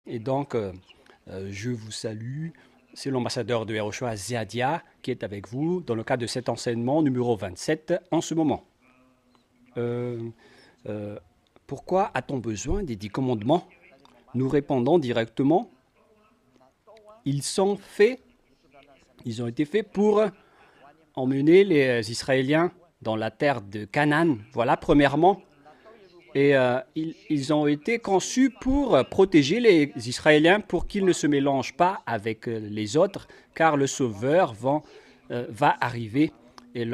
Et donc, je vous salue. C'est l'ambassadeur de Yahushua Zeadia qui est avec vous dans le cadre de cet enseignement numéro 27 en ce moment. Euh, euh, Pourquoi a-t-on besoin des 10 commandements? Nous répondons directement. Ils ont été faits pour emmener les Israéliens dans la terre de Canaan. Voilà, premièrement. Et ils ont été conçus pour protéger les Israéliens pour qu'ils ne se mélangent pas avec les autres, car le Sauveur va arriver. Et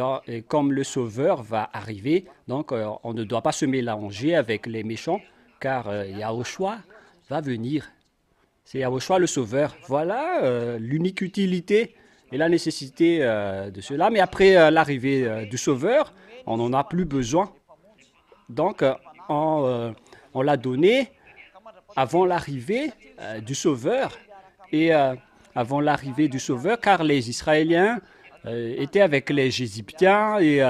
comme le Sauveur va arriver, donc on ne doit pas se mélanger avec les méchants, car Yahushua va venir. C'est Yahushua le Sauveur. Voilà l'unique utilité et la nécessité de cela. Mais après l'arrivée du Sauveur, on n'en a plus besoin. Donc, on l'a donné avant l'arrivée du Sauveur. Et avant l'arrivée du Sauveur, car les Israéliens étaient avec les Égyptiens et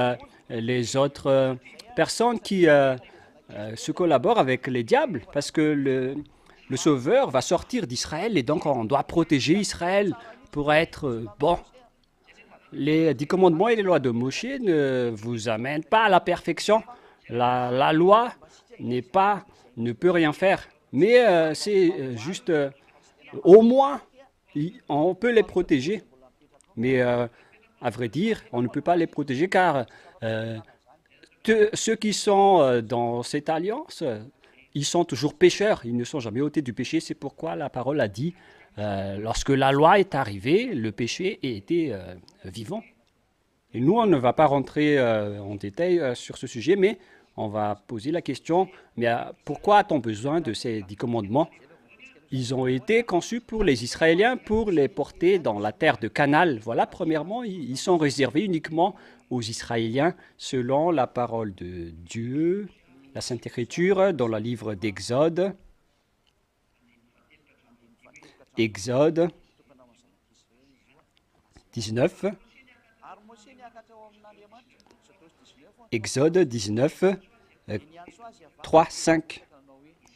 les autres personnes qui se collaborent avec les diables, parce que le Sauveur va sortir d'Israël et donc on doit protéger Israël pour être bon. Les 10 commandements et les lois de Moshe ne vous amènent pas à la perfection. La loi ne peut rien faire. Mais c'est juste, au moins, on peut les protéger. Mais à vrai dire, on ne peut pas les protéger car ceux qui sont dans cette alliance, ils sont toujours pécheurs. Ils ne sont jamais ôtés du péché. C'est pourquoi la parole a dit, lorsque la loi est arrivée, le péché était vivant. Et nous, on ne va pas rentrer en détail sur ce sujet, mais on va poser la question, mais pourquoi a-t-on besoin de ces 10 commandements? Ils ont été conçus pour les Israéliens, pour les porter dans la terre de Canaan. Voilà, premièrement, ils sont réservés uniquement aux Israéliens selon la parole de Dieu, la Sainte Écriture, dans le livre d'Exode. Exode 19. Exode 19, 3, 5.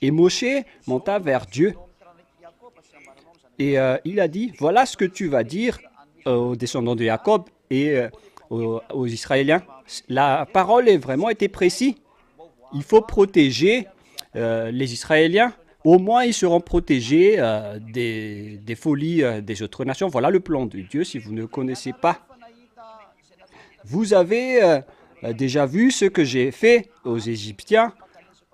Et Moshe monta vers Dieu et il a dit, voilà ce que tu vas dire aux descendants de Jacob et aux Israéliens. La parole est vraiment été précise. Il faut protéger les Israéliens. Au moins, ils seront protégés des folies des autres nations. Voilà le plan de Dieu si vous ne connaissez pas. Vous avez déjà vu ce que j'ai fait aux Égyptiens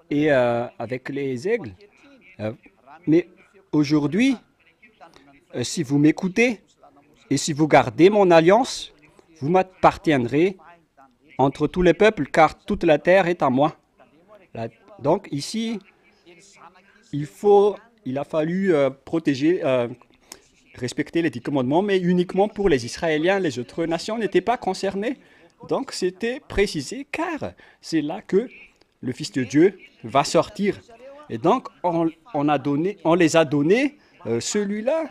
et avec les aigles. Mais aujourd'hui, si vous m'écoutez et si vous gardez mon alliance, vous m'appartiendrez entre tous les peuples, car toute la terre est à moi. Donc ici, il a fallu protéger, respecter les 10 commandements, mais uniquement pour les Israéliens. Les autres nations n'étaient pas concernées. Donc c'était précisé, car c'est là que le Fils de Dieu va sortir. Et donc on les a donnés celui-là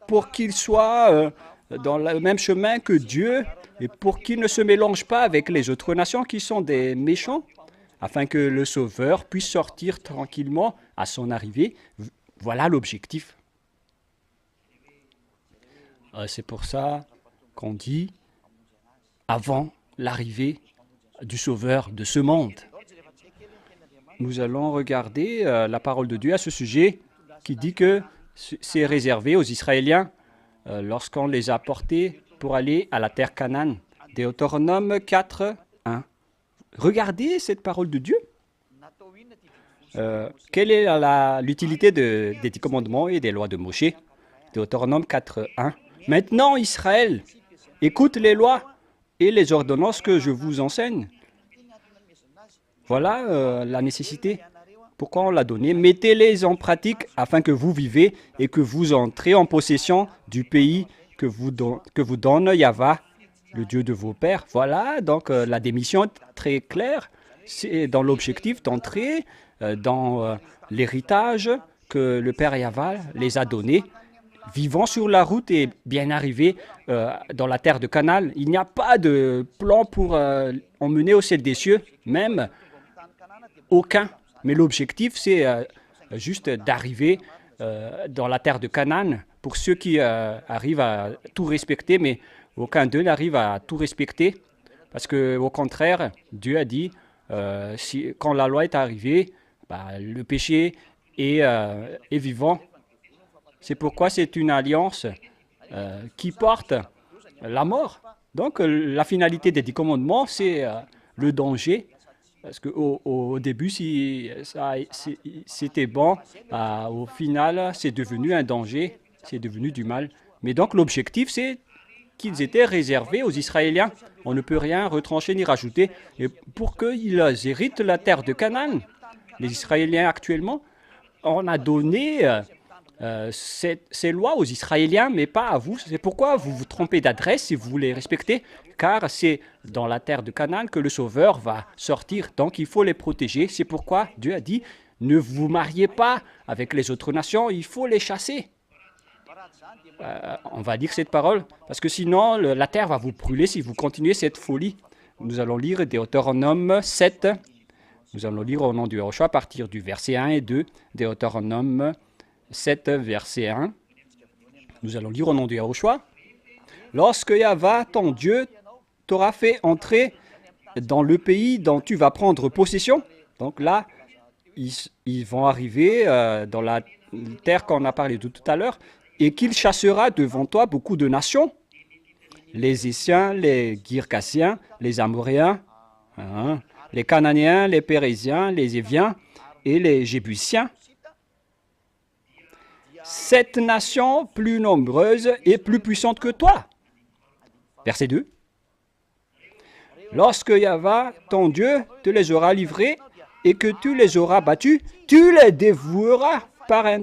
pour qu'il soit dans le même chemin que Dieu et pour qu'il ne se mélange pas avec les autres nations qui sont des méchants, afin que le Sauveur puisse sortir tranquillement à son arrivée. Voilà l'objectif. C'est pour ça qu'on dit avant l'arrivée du Sauveur de ce monde. Nous allons regarder la parole de Dieu à ce sujet qui dit que c'est réservé aux Israéliens lorsqu'on les a portés pour aller à la terre Canaan. Deutéronome 4, 1. Regardez cette parole de Dieu. Quelle est l'utilité des 10 commandements et des lois de Moshe? Deutéronome 4, 1. Maintenant, Israël, écoute les lois et les ordonnances que je vous enseigne. Voilà la nécessité. Pourquoi on l'a donné? Mettez-les en pratique afin que vous vivez et que vous entrez en possession du pays que vous donne Yahva, le Dieu de vos pères. Voilà, donc la démission est très claire. C'est dans l'objectif d'entrer dans l'héritage que le Père Yahva les a donné. Vivant sur la route et bien arrivés dans la terre de Canaan. Il n'y a pas de plan pour emmener au ciel des cieux, même aucun. Mais l'objectif, c'est juste d'arriver dans la terre de Canaan, pour ceux qui arrivent à tout respecter, mais aucun d'eux n'arrive à tout respecter, parce que au contraire, Dieu a dit, quand la loi est arrivée, bah, le péché est vivant. C'est pourquoi c'est une alliance qui porte la mort. Donc la finalité des 10 commandements, c'est le danger. Parce qu'au début, si c'était bon, bah, au final, c'est devenu un danger, c'est devenu du mal. Mais donc l'objectif, c'est qu'ils étaient réservés aux Israéliens. On ne peut rien retrancher ni rajouter. Et pour qu'ils héritent la terre de Canaan, les Israéliens actuellement, on a donné ces lois aux Israéliens, mais pas à vous. C'est pourquoi vous vous trompez d'adresse si vous les respectez, car c'est dans la terre de Canaan que le Sauveur va sortir. Donc il faut les protéger. C'est pourquoi Dieu a dit, ne vous mariez pas avec les autres nations, il faut les chasser. On va dire cette parole, parce que sinon la terre va vous brûler si vous continuez cette folie. Nous allons lire Deutéronome 7. Nous allons lire au nom du Yahushua à partir du verset 1 et 2. Deutéronome 7, verset 1. Nous allons lire au nom du Yahushua. Lorsque Yahva, ton Dieu, t'aura fait entrer dans le pays dont tu vas prendre possession. Donc là, ils vont arriver dans la terre qu'on a parlé de tout à l'heure, et qu'il chassera devant toi beaucoup de nations, les Hissiens, les Girgassiens, les Amoréens, les Cananéens, les Pérésiens, les Éviens et les Jébusiens. 7 nations plus nombreuses et plus puissantes que toi. Verset 2. Lorsque Yahva, ton Dieu, te les aura livrés et que tu les auras battus, tu les dévoueras par un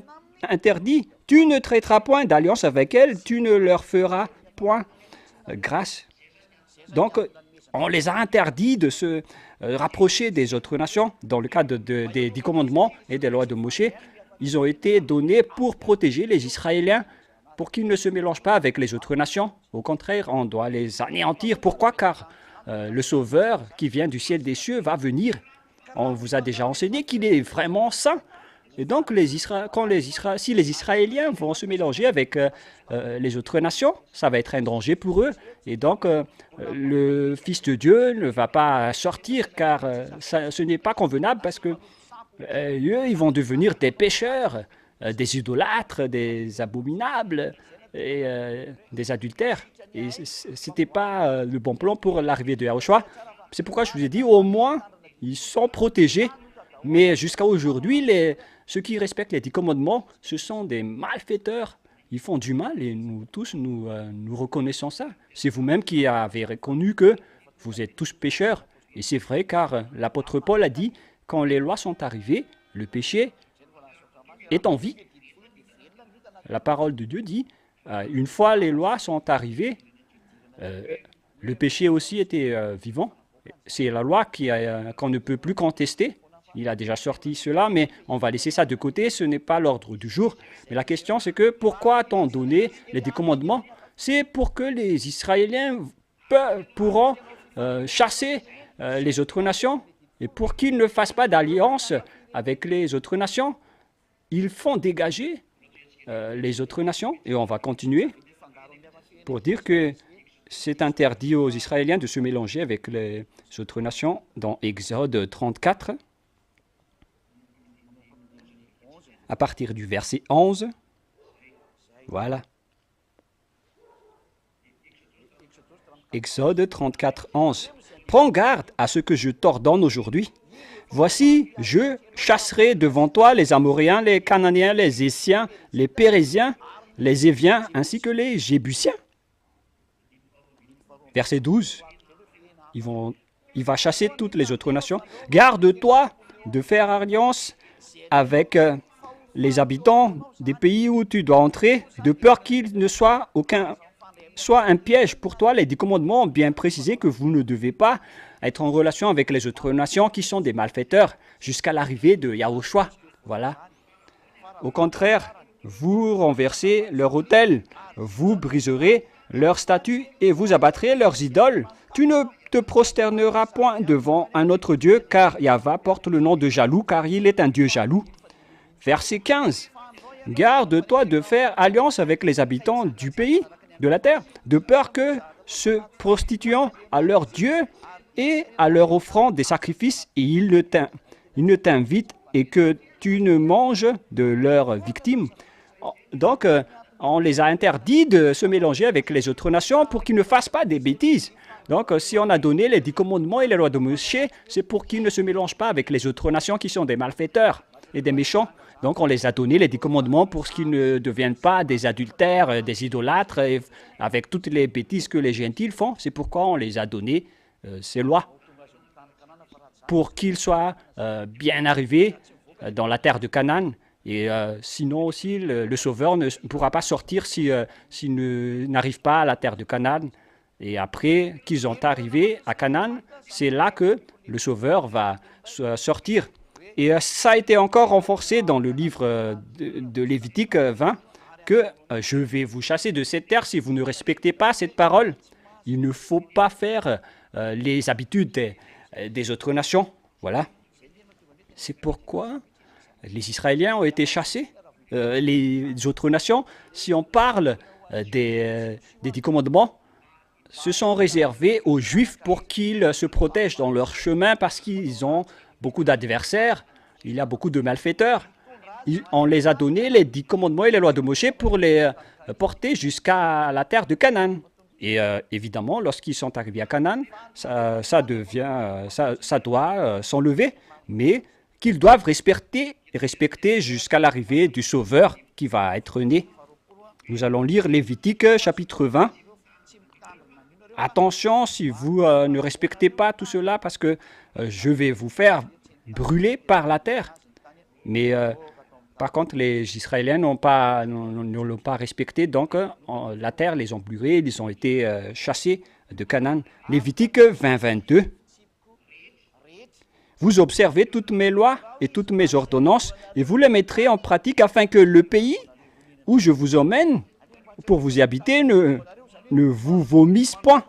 interdit. Tu ne traiteras point d'alliance avec elles, tu ne leur feras point grâce. Donc, on les a interdits de se rapprocher des autres nations. Dans le cadre des 10 commandements et des lois de Moshe, ils ont été donnés pour protéger les Israéliens, pour qu'ils ne se mélangent pas avec les autres nations. Au contraire, on doit les anéantir. Pourquoi? Car le Sauveur qui vient du ciel des cieux va venir. On vous a déjà enseigné qu'il est vraiment saint. Et donc, si les Israéliens vont se mélanger avec les autres nations, ça va être un danger pour eux. Et donc, le Fils de Dieu ne va pas sortir, car ce n'est pas convenable, parce que eux, ils vont devenir des pécheurs, des idolâtres, des abominables et des adultères. Et ce n'était pas le bon plan pour l'arrivée de Yahushua. C'est pourquoi je vous ai dit, au moins, ils sont protégés. Mais jusqu'à aujourd'hui, ceux qui respectent les 10 commandements, ce sont des malfaiteurs. Ils font du mal et nous tous, nous reconnaissons ça. C'est vous-même qui avez reconnu que vous êtes tous pécheurs. Et c'est vrai, car l'apôtre Paul a dit, quand les lois sont arrivées, le péché est en vie. La parole de Dieu dit, une fois les lois sont arrivées, le péché aussi était vivant. C'est la loi qu'on ne peut plus contester. Il a déjà sorti cela, mais on va laisser ça de côté. Ce n'est pas l'ordre du jour. Mais la question, c'est que pourquoi a-t-on donné les 10 commandements? C'est pour que les Israéliens pourront chasser les autres nations. Et pour qu'ils ne fassent pas d'alliance avec les autres nations, ils font dégager les autres nations. Et on va continuer pour dire que c'est interdit aux Israéliens de se mélanger avec les autres nations dans Exode 34. À partir du verset 11, voilà. Exode 34, 11. Prends garde à ce que je t'ordonne aujourd'hui. Voici, je chasserai devant toi les Amoréens, les Cananéens, les Hissiens, les Pérésiens, les Éviens, ainsi que les Jébusiens. Verset 12. Il va chasser toutes les autres nations. Garde-toi de faire alliance avec les habitants des pays où tu dois entrer, de peur qu'il ne soit un piège pour toi. Les 10 commandements ont bien précisé que vous ne devez pas être en relation avec les autres nations qui sont des malfaiteurs jusqu'à l'arrivée de Yahushua. Voilà. Au contraire, vous renversez leur autel, vous briserez leurs statues et vous abattrez leurs idoles. Tu ne te prosterneras point devant un autre Dieu, car Yahva porte le nom de jaloux, car il est un Dieu jaloux. Verset 15. garde-toi de faire alliance avec les habitants du pays, de la terre, de peur que, se prostituant à leurs dieux et à leur offrant des sacrifices, et ils ne t'invitent et que tu ne manges de leurs victimes. Donc, on les a interdits de se mélanger avec les autres nations pour qu'ils ne fassent pas des bêtises. Donc, si on a donné les 10 commandements et les lois de Moïse, c'est pour qu'ils ne se mélangent pas avec les autres nations qui sont des malfaiteurs et des méchants. Donc, on les a donné les 10 commandements pour qu'ils ne deviennent pas des adultères, des idolâtres, avec toutes les bêtises que les gentils font. C'est pourquoi on les a donné ces lois, pour qu'ils soient bien arrivés dans la terre de Canaan. Et sinon aussi, le Sauveur ne pourra pas sortir s'il n'arrive pas à la terre de Canaan. Et après qu'ils sont arrivés à Canaan, c'est là que le Sauveur va sortir. Et ça a été encore renforcé dans le livre de Lévitique 20, que je vais vous chasser de cette terre si vous ne respectez pas cette parole. Il ne faut pas faire les habitudes des autres nations. Voilà. C'est pourquoi les Israéliens ont été chassés. Les autres nations, si on parle des 10 commandements, se sont réservés aux Juifs pour qu'ils se protègent dans leur chemin parce qu'ils ont beaucoup d'adversaires, il y a beaucoup de malfaiteurs. On les a donné les 10 commandements et les lois de Moïse pour les porter jusqu'à la terre de Canaan. Et évidemment, lorsqu'ils sont arrivés à Canaan, ça doit s'enlever, mais qu'ils doivent respecter jusqu'à l'arrivée du Sauveur qui va être né. Nous allons lire Lévitique chapitre 20. Attention si vous ne respectez pas tout cela parce que je vais vous faire brûler par la terre. Mais par contre, les Israéliens ne l'ont pas respecté, donc la terre les ont brûlés, ils ont été chassés de Canaan. Lévitique 20, 22. Vous observez toutes mes lois et toutes mes ordonnances et vous les mettrez en pratique afin que le pays où je vous emmène pour vous y habiter ne vous vomisse point.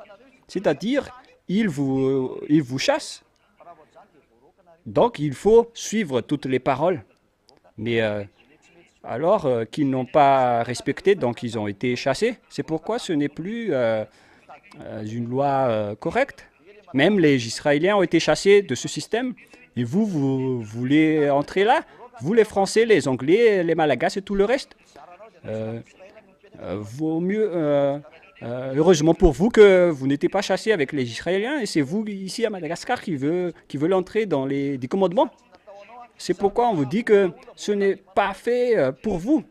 C'est-à-dire, il vous chasse. Donc, il faut suivre toutes les paroles. Mais alors qu'ils n'ont pas respecté, donc ils ont été chassés. C'est pourquoi ce n'est plus une loi correcte. Même les Israéliens ont été chassés de ce système. Et vous voulez entrer là? Vous, les Français, les Anglais, les Malagas et tout le reste. Vaut mieux... heureusement pour vous que vous n'étiez pas chassés avec les Israéliens et c'est vous ici à Madagascar qui veulent entrer dans les 10 commandements. C'est pourquoi on vous dit que ce n'est pas fait pour vous.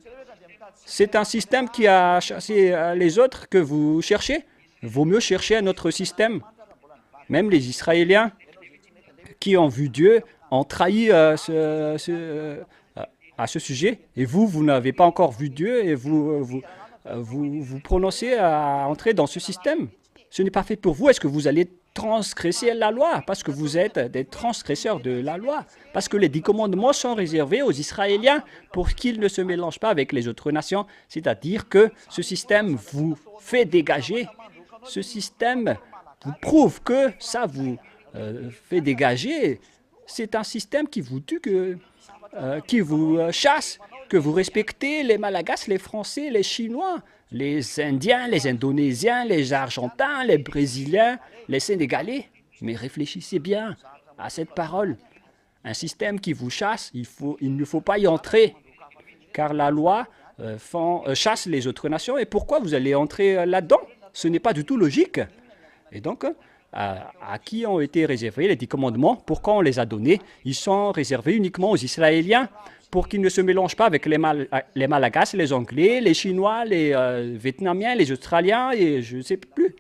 C'est un système qui a chassé les autres que vous cherchez. Il vaut mieux chercher un autre système. Même les Israéliens qui ont vu Dieu ont trahi à ce sujet. Et vous n'avez pas encore vu Dieu et vous prononcez à entrer dans ce système. Ce n'est pas fait pour vous. Est-ce que vous allez transgresser la loi parce que vous êtes des transgresseurs de la loi? Parce que les 10 commandements sont réservés aux Israéliens pour qu'ils ne se mélangent pas avec les autres nations. C'est-à-dire que ce système vous fait dégager. Ce système vous prouve que ça vous fait dégager. C'est un système qui vous tue, qui vous chasse, que vous respectez les Malagas, les Français, les Chinois, les Indiens, les Indonésiens, les Argentins, les Brésiliens, les Sénégalais. Mais réfléchissez bien à cette parole. Un système qui vous chasse, il ne faut pas y entrer, car la loi chasse les autres nations. Et pourquoi vous allez entrer là-dedans? Ce n'est pas du tout logique. Et donc, à qui ont été réservés les 10 commandements? Pourquoi on les a donnés? Ils sont réservés uniquement aux Israéliens pour qu'ils ne se mélangent pas avec les Malagas, les Anglais, les Chinois, les Vietnamiens, les Australiens et je ne sais plus.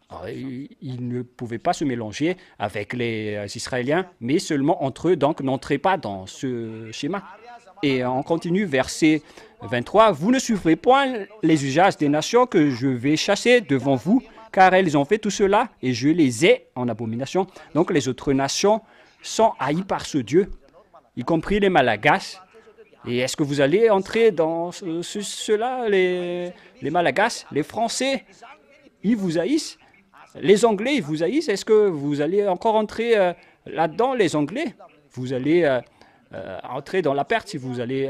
Alors, ils ne pouvaient pas se mélanger avec les Israéliens, mais seulement entre eux, donc n'entrez pas dans ce schéma. Et on continue, verset 23. « Vous ne suivrez point les usages des nations que je vais chasser devant vous, car elles ont fait tout cela, et je les ai en abomination. » Donc les autres nations sont haïes par ce Dieu, y compris les Malagas. Et est-ce que vous allez entrer dans cela, les Malagas, les Français, ils vous haïssent? Les Anglais, ils vous haïssent. Est-ce que vous allez encore entrer là-dedans, les Anglais? Vous allez entrer dans la perte si vous allez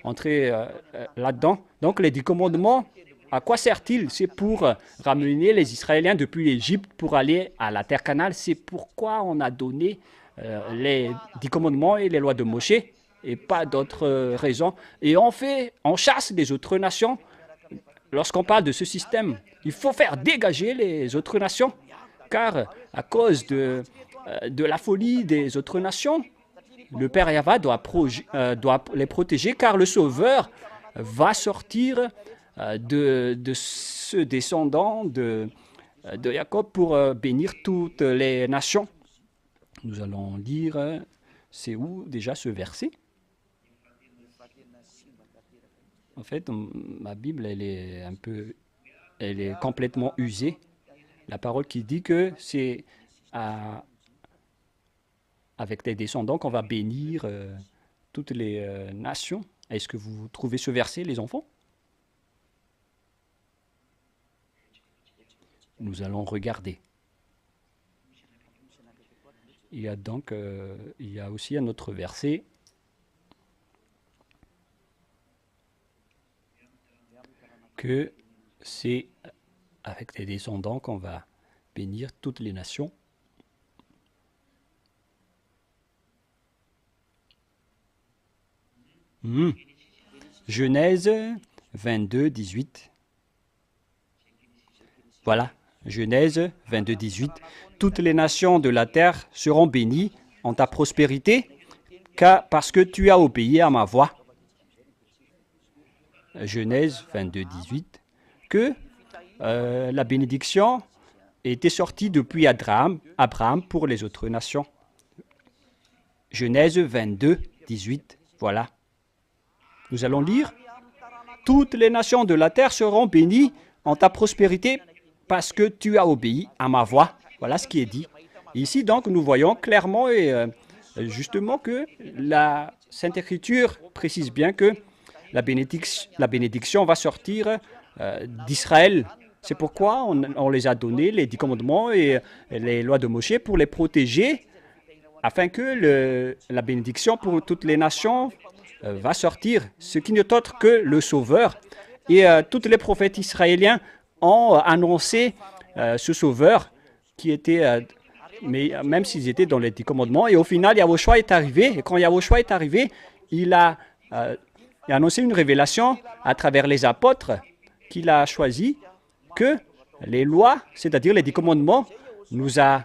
entrer là-dedans. Donc les 10 commandements, à quoi sert-il? C'est pour ramener les Israéliens depuis l'Égypte pour aller à la terre canale. C'est pourquoi on a donné les 10 commandements et les lois de Moshe et pas d'autres raisons. Et on chasse les autres nations. Lorsqu'on parle de ce système, il faut faire dégager les autres nations, car à cause de la folie des autres nations, le Père Yahva doit les protéger, car le Sauveur va sortir de ce descendant de Jacob pour bénir toutes les nations. Nous allons lire, c'est où déjà ce verset? En fait, ma Bible, elle est complètement usée. La parole qui dit que c'est avec tes descendants qu'on va bénir toutes les nations. Est-ce que vous trouvez ce verset, les enfants? Nous allons regarder. Il y a aussi un autre verset. Que c'est avec tes descendants qu'on va bénir toutes les nations. Genèse 22, 18. Voilà, Genèse 22, 18. Toutes les nations de la terre seront bénies en ta prospérité, parce que tu as obéi à ma voix. Genèse 22, 18, que la bénédiction était sortie depuis Abraham pour les autres nations. Genèse 22, 18, voilà. Nous allons lire. Toutes les nations de la terre seront bénies en ta prospérité parce que tu as obéi à ma voix. Voilà ce qui est dit. Ici, donc, nous voyons clairement et justement que la Sainte Écriture précise bien que la bénédiction va sortir d'Israël. C'est pourquoi on les a donnés, les 10 commandements et les lois de Moshe, pour les protéger, afin que la bénédiction pour toutes les nations va sortir, ce qui n'est autre que le Sauveur. Et tous les prophètes israéliens ont annoncé ce Sauveur qui était, mais même s'ils étaient dans les 10 commandements. Et au final, Yahushua est arrivé. Et quand Yahushua est arrivé, il a annoncé une révélation à travers les apôtres qu'il a choisi que les lois, c'est-à-dire les 10 commandements, nous a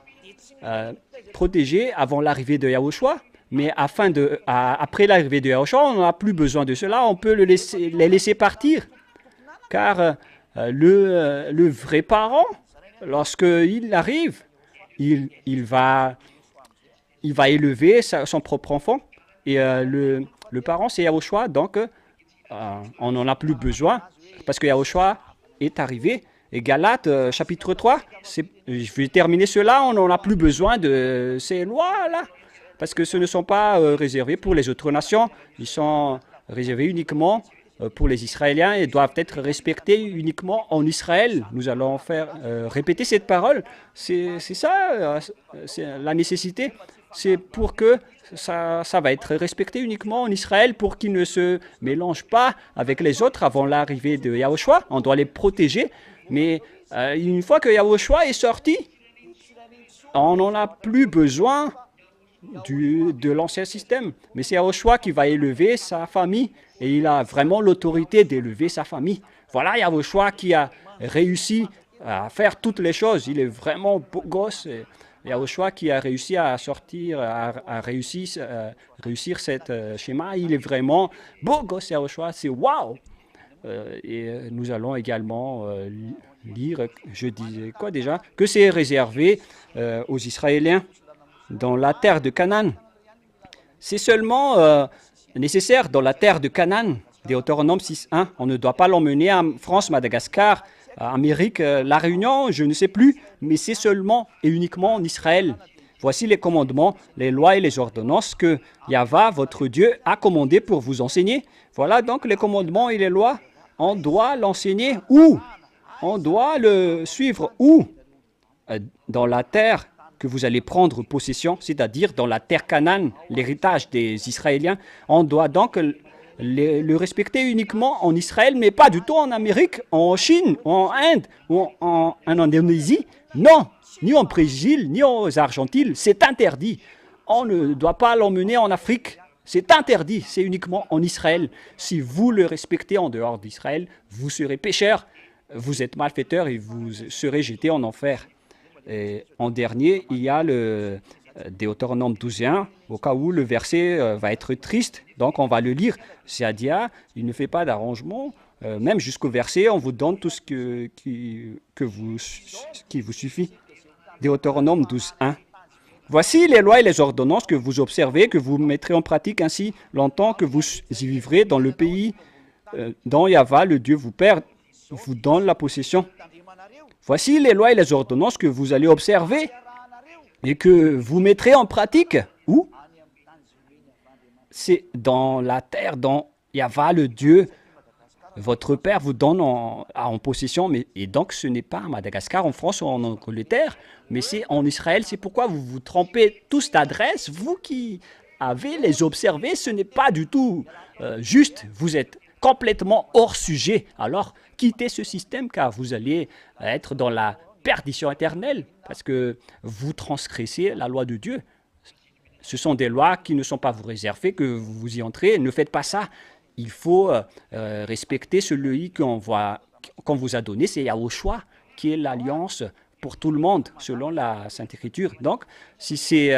protégés avant l'arrivée de Yahushua. Mais après l'arrivée de Yahushua, on n'a plus besoin de cela. On peut les laisser partir. Car le vrai parent, lorsqu'il arrive, il va élever son propre enfant. Et le parent, c'est Yahushua. Donc, on n'en a plus besoin parce que Yahushua est arrivé. Et Galates, chapitre 3, je vais terminer cela. On n'en a plus besoin de ces lois-là. Parce que ce ne sont pas réservés pour les autres nations. Ils sont réservés uniquement pour les Israéliens et doivent être respectés uniquement en Israël. Nous allons faire répéter cette parole. C'est ça, c'est la nécessité. C'est pour que ça va être respecté uniquement en Israël pour qu'ils ne se mélangent pas avec les autres avant l'arrivée de Yahushua. On doit les protéger. Mais une fois que Yahushua est sorti, on n'en a plus besoin de l'ancien système. Mais c'est Yahushua qui va élever sa famille et il a vraiment l'autorité d'élever sa famille. Voilà Yahushua qui a réussi à faire toutes les choses. Il est vraiment beau gosse. Yahushua qui a réussi à sortir, à réussir cette schéma. Il est vraiment beau gosse, Yahushua. C'est waouh! Et nous allons également lire, je disais quoi déjà, que c'est réservé aux Israéliens dans la terre de Canaan. C'est seulement nécessaire dans la terre de Canaan, Deutéronome 6.1. On ne doit pas l'emmener à France, Madagascar, Amérique, La Réunion, je ne sais plus, mais c'est seulement et uniquement en Israël. Voici les commandements, les lois et les ordonnances que Yahva, votre Dieu, a commandé pour vous enseigner. Voilà donc les commandements et les lois. On doit l'enseigner où? On doit le suivre où? Dans la terre que vous allez prendre possession, c'est-à-dire dans la terre Canaan, l'héritage des Israéliens. On doit donc le respecter uniquement en Israël, mais pas du tout en Amérique, en Chine, en Inde ou en Indonésie. Non, ni en Brésil, ni aux Argentines, c'est interdit. On ne doit pas l'emmener en Afrique. C'est interdit, c'est uniquement en Israël. Si vous le respectez en dehors d'Israël, vous serez pécheur, vous êtes malfaiteur et vous serez jeté en enfer. Et en dernier, il y a le Deutéronome 12:1, au cas où le verset va être triste. Donc on va le lire. Sadia, il ne fait pas d'arrangement. Même jusqu'au verset, on vous donne tout ce qui vous suffit. Deutéronome 12:1. Voici les lois et les ordonnances que vous observez, que vous mettrez en pratique ainsi longtemps que vous y vivrez dans le pays dont Yahva, le Dieu vous perd, vous donne la possession. Voici les lois et les ordonnances que vous allez observer et que vous mettrez en pratique. Où? C'est dans la terre dont Yahva, le Dieu, votre Père, vous donne en possession. Et donc, ce n'est pas à Madagascar, en France ou en Angleterre, mais c'est en Israël. C'est pourquoi vous vous trompez tous d'adresse. Vous qui avez les observés, ce n'est pas du tout juste. Vous êtes complètement hors sujet. Alors, quittez ce système car vous allez être dans la perdition éternelle parce que vous transgressez la loi de Dieu. Ce sont des lois qui ne sont pas vous réservées, que vous y entrez. Ne faites pas ça. Il faut respecter celui qu'on vous a donné, c'est Yahushua, qui est l'alliance pour tout le monde, selon la Sainte Écriture. Donc, si c'est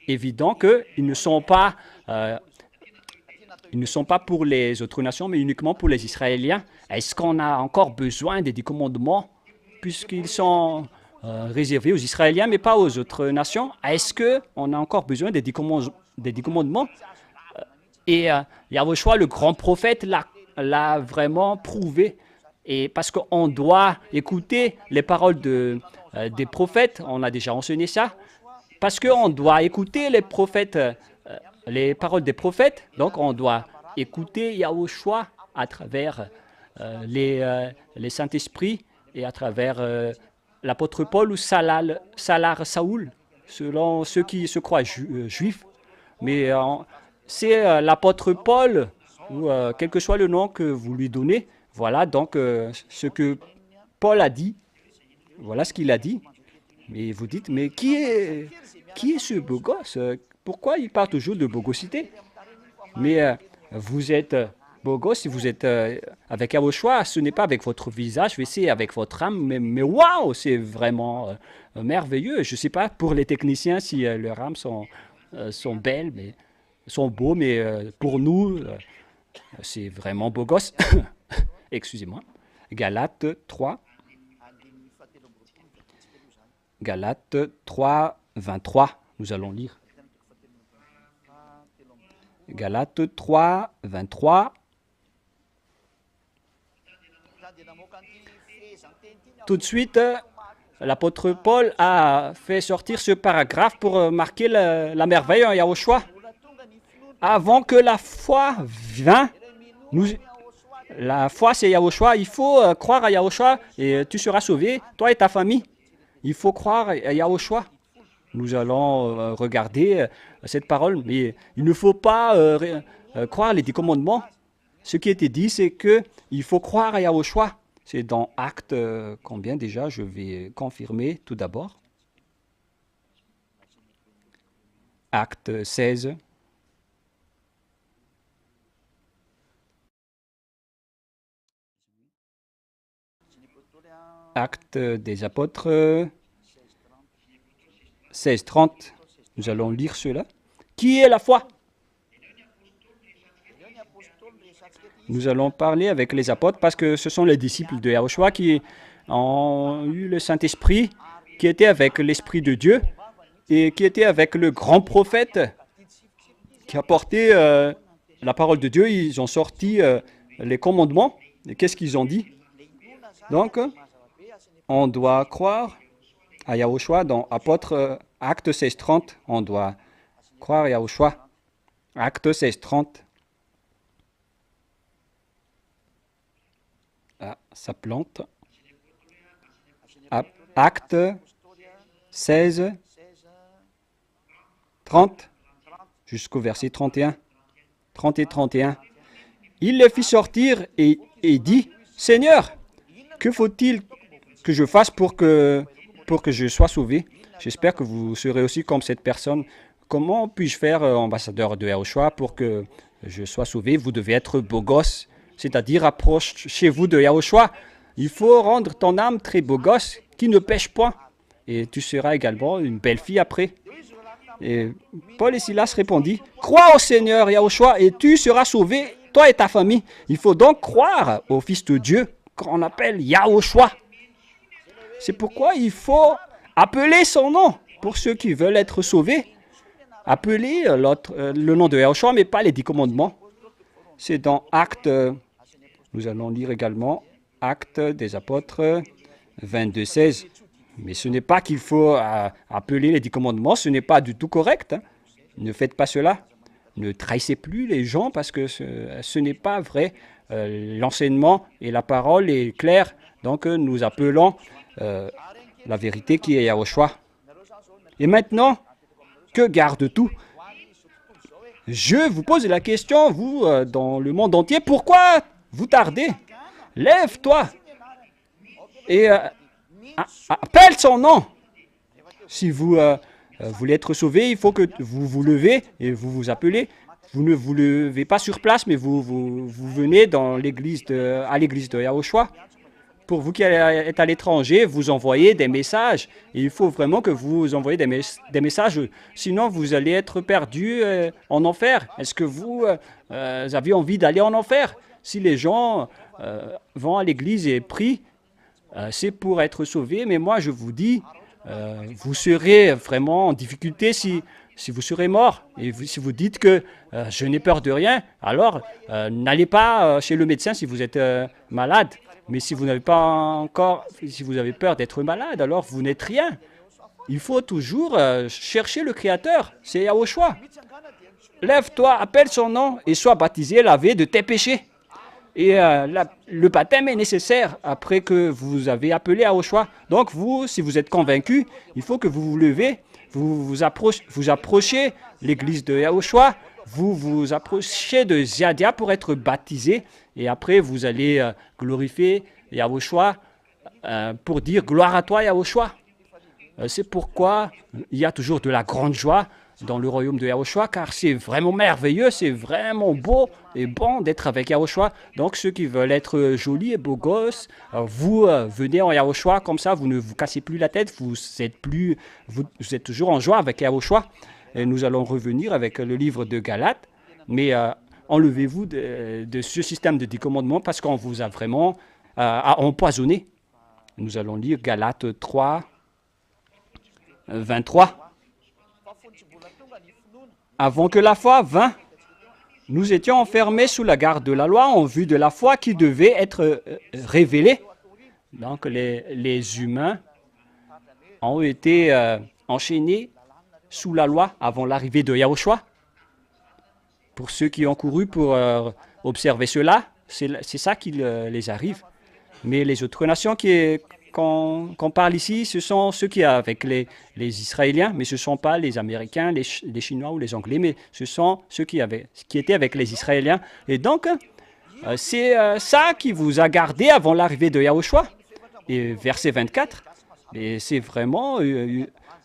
évident qu'ils ne sont pas pour les autres nations, mais uniquement pour les Israéliens, est-ce qu'on a encore besoin des 10 commandements, puisqu'ils sont réservés aux Israéliens, mais pas aux autres nations? Est-ce qu'on a encore besoin des 10 commandements? Et Yahushua, le grand prophète, l'a vraiment prouvé. Et parce qu'on doit écouter les paroles des prophètes, on a déjà enseigné ça, parce qu'on doit écouter les prophètes, les paroles des prophètes, donc on doit écouter Yahushua à travers les Saint-Esprits et à travers l'apôtre Paul ou Salar Saoul, selon ceux qui se croient juifs. Mais c'est l'apôtre Paul, ou quel que soit le nom que vous lui donnez. Voilà donc ce que Paul a dit. Voilà ce qu'il a dit. Mais vous dites, mais qui est ce beau gosse? Pourquoi il parle toujours de bogosité? Mais vous êtes beau gosse si vous êtes avec Yahushua. Ce n'est pas avec votre visage, mais c'est avec votre âme. Mais waouh, c'est vraiment merveilleux. Je ne sais pas pour les techniciens si leurs âmes sont belles, mais sont beaux, mais pour nous, c'est vraiment beau gosse. Excusez-moi. Galates 3. Galates 3, 23. Nous allons lire. Galates 3, 23. Tout de suite, l'apôtre Paul a fait sortir ce paragraphe pour marquer la merveille en Yahushua. Avant que la foi vienne, la foi c'est Yahushua. Il faut croire à Yahushua et tu seras sauvé, toi et ta famille. Il faut croire à Yahushua. Nous allons regarder cette parole, mais il ne faut pas croire les 10 commandements. Ce qui était dit, c'est qu'il faut croire à Yahushua. C'est dans Acte combien déjà? Je vais confirmer tout d'abord. Acte 16. Acte des apôtres 16, 30. Nous allons lire cela. Qui est la foi? Nous allons parler avec les apôtres parce que ce sont les disciples de Yahushua qui ont eu le Saint-Esprit, qui étaient avec l'Esprit de Dieu et qui étaient avec le grand prophète qui a porté la parole de Dieu. Ils ont sorti les commandements. Et qu'est-ce qu'ils ont dit? Donc, on doit croire à Yahushua dans Apôtre Acte 16, 30. On doit croire à Yahushua. Acte 16, 30. Ah, ça plante. Acte 16, 30, jusqu'au verset 31, 30 et 31. Il les fit sortir et dit, « Seigneur, que faut-il que je fasse pour que je sois sauvé? » J'espère que vous serez aussi comme cette personne. Comment puis-je faire, ambassadeur de Yahushua, pour que je sois sauvé? Vous devez être beau gosse, c'est-à-dire approchez-vous de Yahushua. Il faut rendre ton âme très beau gosse, qui ne pêche point. Et tu seras également une belle fille après. Et Paul et Silas répondit, « Crois au Seigneur Yahushua et tu seras sauvé, toi et ta famille. » Il faut donc croire au Fils de Dieu qu'on appelle Yahushua. C'est pourquoi il faut appeler son nom pour ceux qui veulent être sauvés. Appelez le nom de Yahushua, mais pas les 10 commandements. C'est dans Actes, nous allons lire également Actes des Apôtres 22, 16. Mais ce n'est pas qu'il faut appeler les 10 commandements, ce n'est pas du tout correct. Hein. Ne faites pas cela. Ne trahissez plus les gens parce que ce n'est pas vrai. L'enseignement et la parole est claire. Donc nous appelons la vérité qui est Yahushua. Et maintenant, que garde tout? Je vous pose la question, vous, dans le monde entier, pourquoi vous tardez? Lève-toi et appelle son nom. Si vous voulez être sauvé, il faut que vous vous levez et vous vous appelez. Vous ne vous levez pas sur place, mais vous venez à l'église de Yahushua. Pour vous qui êtes à l'étranger, vous envoyez des messages. Et il faut vraiment que vous envoyez des messages. Sinon, vous allez être perdu en enfer. Est-ce que vous avez envie d'aller en enfer? Si les gens vont à l'église et prient, c'est pour être sauvés. Mais moi, je vous dis, vous serez vraiment en difficulté si vous serez mort. Et si vous dites que je n'ai peur de rien, alors n'allez pas chez le médecin si vous êtes malade. Mais si vous n'avez pas encore, si vous avez peur d'être malade, alors vous n'êtes rien. Il faut toujours chercher le Créateur, c'est Yahushua. Lève-toi, appelle son nom et sois baptisé, lavé de tes péchés. Et le baptême est nécessaire après que vous avez appelé Yahushua. Donc vous, si vous êtes convaincu, il faut que vous vous levez, vous approchez l'église de Yahushua, vous approchez de Ziadia pour être baptisé. Et après, vous allez glorifier Yahushua pour dire « Gloire à toi, Yahushua ». C'est pourquoi il y a toujours de la grande joie dans le royaume de Yahushua, car c'est vraiment merveilleux, c'est vraiment beau et bon d'être avec Yahushua. Donc, ceux qui veulent être jolis et beaux gosses, vous venez en Yahushua, comme ça, vous ne vous cassez plus la tête, vous êtes toujours en joie avec Yahushua. Et nous allons revenir avec le livre de Galates, mais enlevez-vous de ce système de 10 commandements parce qu'on vous a vraiment empoisonné. Nous allons lire Galates 3, 23. Avant que la foi vînt, nous étions enfermés sous la garde de la loi en vue de la foi qui devait être révélée. Donc les humains ont été enchaînés sous la loi avant l'arrivée de Yahushua. Pour ceux qui ont couru pour observer cela, c'est ça qui les arrive. Mais les autres nations qu'on parle ici, ce sont ceux qui sont avec les Israéliens, mais ce ne sont pas les Américains, les Chinois ou les Anglais, mais ce sont ceux qui étaient avec les Israéliens. Et donc, c'est ça qui vous a gardé avant l'arrivée de Yahushua. Et verset 24, et c'est vraiment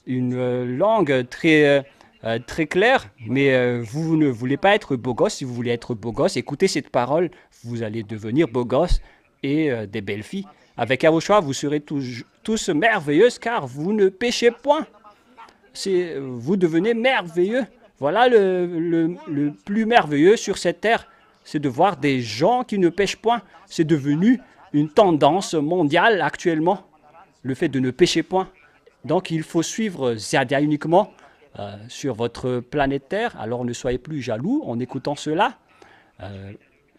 une langue très claire, mais vous ne voulez pas être beau gosse. Si vous voulez être beau gosse, écoutez cette parole, vous allez devenir beau gosse et des belles filles. Avec Yahushua, vous serez tous merveilleuses car vous ne péchez point. Vous devenez merveilleux. Voilà le plus merveilleux sur cette terre, c'est de voir des gens qui ne pêchent point. C'est devenu une tendance mondiale actuellement, le fait de ne pécher point. Donc il faut suivre Ziadia uniquement sur votre planète Terre. Alors ne soyez plus jaloux en écoutant cela,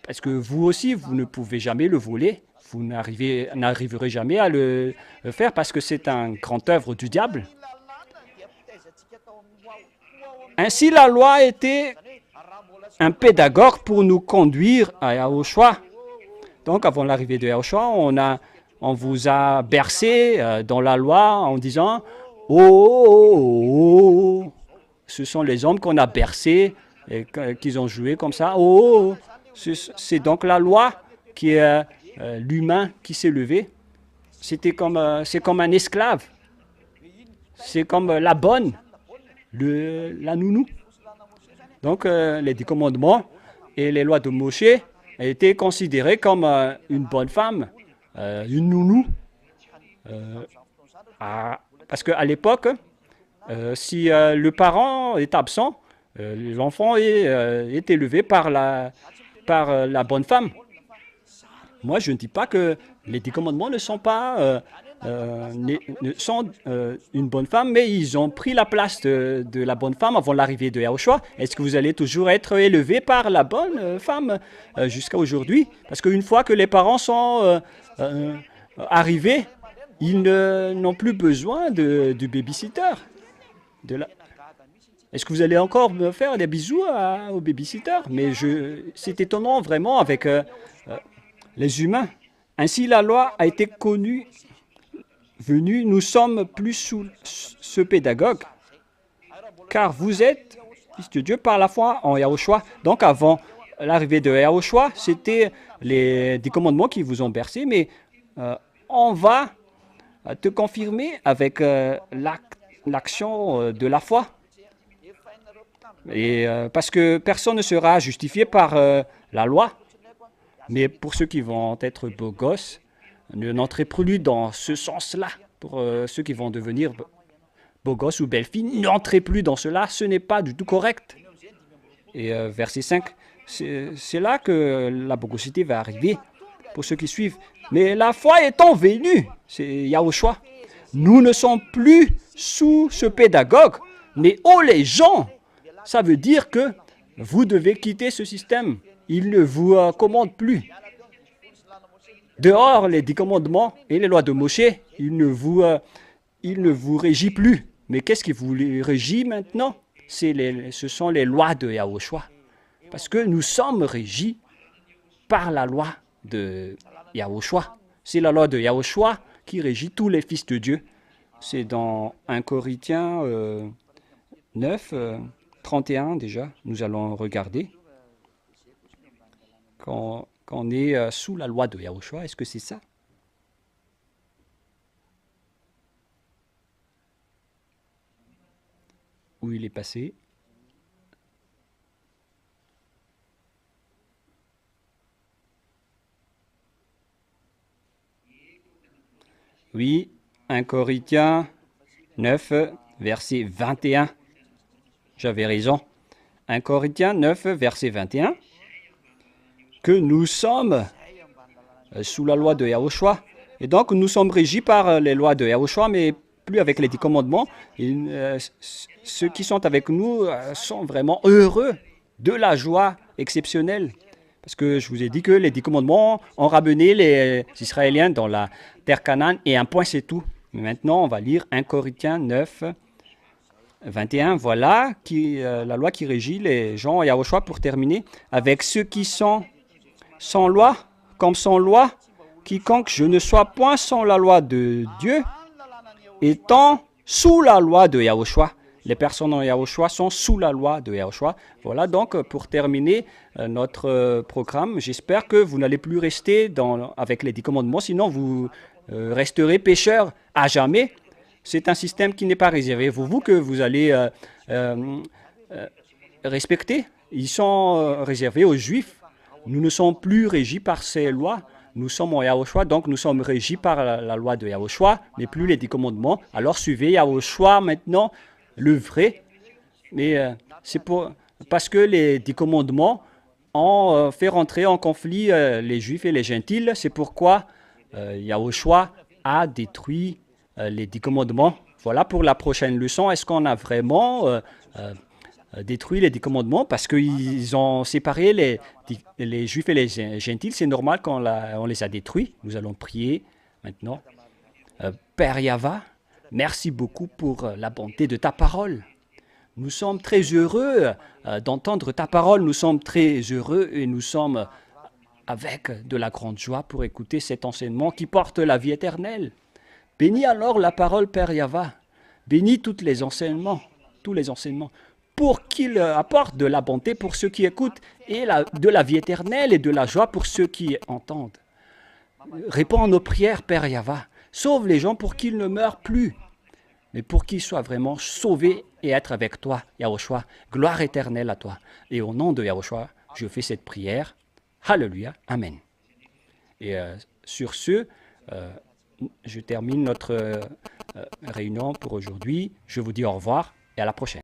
parce que vous aussi, vous ne pouvez jamais le voler. Vous n'arriverez jamais à le faire parce que c'est un grand œuvre du diable. Ainsi, la loi était un pédagogue pour nous conduire à Yahushua. Donc, avant l'arrivée de Yahushua, on vous a bercé dans la loi en disant Oh, oh, oh, oh. Ce sont les hommes qu'on a bercés et qu'ils ont joué comme ça. Oh, oh, oh. C'est donc la loi qui est l'humain qui s'est levé. C'est comme un esclave. C'est comme la bonne, la nounou. Donc les 10 commandements et les lois de Moshe étaient considérées comme une bonne femme, une nounou. Parce qu'à l'époque, si le parent est absent, l'enfant est élevé par la bonne femme. Moi, je ne dis pas que les 10 commandements ne sont pas sont une bonne femme, mais ils ont pris la place de la bonne femme avant l'arrivée de Yahushua. Est-ce que vous allez toujours être élevé par la bonne femme jusqu'à aujourd'hui? Parce qu'une fois que les parents sont arrivés, ils n'ont plus besoin du babysitter. Est-ce que vous allez encore me faire des bisous au babysitter? Mais c'est étonnant vraiment avec les humains. Ainsi, la loi a été connue, venue, nous sommes plus sous ce pédagogue, car vous êtes fils de Dieu par la foi en Yahushua. Donc avant l'arrivée de Yahushua, c'était les 10 commandements qui vous ont bercé, mais on va te confirmer avec l'action de la foi. Et parce que personne ne sera justifié par la loi. Mais pour ceux qui vont être beaux gosses, ne n'entrez plus dans ce sens-là. Pour ceux qui vont devenir beaux gosses ou belles filles, n'entrez plus dans cela. Ce n'est pas du tout correct. Et verset 5, c'est là que la bogosité va arriver pour ceux qui suivent. Mais la foi étant venue, c'est Yahushua. Nous ne sommes plus sous ce pédagogue, mais oh les gens, ça veut dire que vous devez quitter ce système. Il ne vous commande plus. Dehors, les 10 commandements et les lois de Moshe, il ne vous régit plus. Mais qu'est-ce qui vous régit maintenant? Ce sont les lois de Yahushua. Parce que nous sommes régis par la loi de Yahushua. C'est la loi de Yahushua qui régit tous les fils de Dieu. C'est dans 1 Corinthiens 9, 31 déjà. Nous allons regarder. Quand on est sous la loi de Yahushua, est-ce que c'est ça? Où il est passé? Oui, 1 Corinthiens 9, verset 21. J'avais raison. 1 Corinthiens 9, verset 21. Que nous sommes sous la loi de Yahushua. Et donc, nous sommes régis par les lois de Yahushua, mais plus avec les 10 commandements. Et, ceux qui sont avec nous sont vraiment heureux de la joie exceptionnelle. Parce que je vous ai dit que les 10 commandements ont ramené les Israéliens dans la terre Canaan et un point c'est tout. Mais maintenant, on va lire 1 Corinthiens 9, 21. Voilà la loi qui régit les gens à Yahushua pour terminer. Avec ceux qui sont sans loi, comme sans loi, quiconque je ne sois point sans la loi de Dieu, étant sous la loi de Yahushua. Les personnes en Yahushua sont sous la loi de Yahushua. Voilà donc pour terminer notre programme. J'espère que vous n'allez plus rester avec les 10 commandements, sinon vous resterez pécheurs à jamais. C'est un système qui n'est pas réservé pour vous, que vous allez respecter. Ils sont réservés aux Juifs. Nous ne sommes plus régis par ces lois. Nous sommes en Yahushua, donc nous sommes régis par la loi de Yahushua, mais plus les 10 commandements. Alors suivez Yahushua maintenant, le vrai. Mais c'est parce que les 10 commandements ont fait rentrer en conflit les Juifs et les Gentils. C'est pourquoi Yahushua a détruit les 10 commandements. Voilà pour la prochaine leçon. Est-ce qu'on a vraiment détruit les 10 commandements parce qu'ils ont séparé les Juifs et les Gentils? C'est normal qu'on on les a détruits. Nous allons prier maintenant. Père Yahva, merci beaucoup pour la bonté de ta parole. Nous sommes très heureux d'entendre ta parole. Nous sommes très heureux et nous sommes avec de la grande joie pour écouter cet enseignement qui porte la vie éternelle. Bénis alors la parole, Père Yahva. Bénis tous les enseignements, pour qu'ils apportent de la bonté pour ceux qui écoutent et de la vie éternelle et de la joie pour ceux qui entendent. Réponds à nos prières, Père Yahva. Sauve les gens pour qu'ils ne meurent plus, mais pour qu'ils soient vraiment sauvés et être avec toi, Yahushua. Gloire éternelle à toi. Et au nom de Yahushua, je fais cette prière. Alléluia. Amen. Et sur ce, je termine notre réunion pour aujourd'hui. Je vous dis au revoir et à la prochaine.